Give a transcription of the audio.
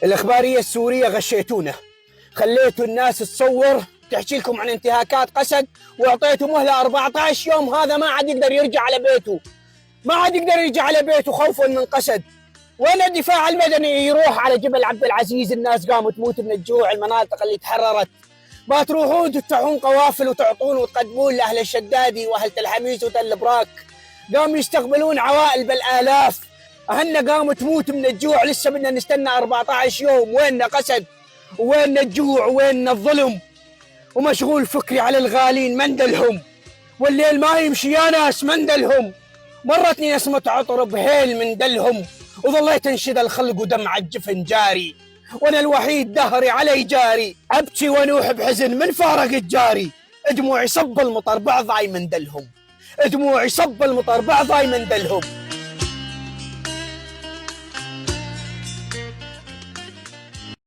الإخبارية السورية غشيتونا، خليتوا الناس تصور تحكي لكم عن انتهاكات قسد، واعطيتوا مهلة 14 يوم. هذا ما عاد يقدر يرجع على بيته، ما عاد يقدر يرجع على بيته خوفا من قسد. وين الدفاع المدني يروح على جبل عبد العزيز؟ الناس قامت تموت من الجوع، المناطق اللي تحررت. ما تروحون تفتحون قوافل وتعطون وتقدمون لأهل الشدادي وأهل الحميس وتل براك؟ قاموا يستقبلون عوائل بالآلاف، أهلنا قاموا تموت من الجوع، لسه بدنا نستنى 14 يوم. وين قسد؟ وين الجوع؟ وين الظلم؟ ومشغول فكري على الغالين مندلهم، والليل ما يمشي يا ناس مندلهم. مرتني نسمة عطر بهيل من دلهم، وظليت انشد الخلق ودمع الجفن جاري، وانا الوحيد دهري علي جاري. ابكي ونوح بحزن من فارق الجاري، دموعي صب المطر بعضاي من دلهم، دموعي صب المطر بعضاي من دلهم.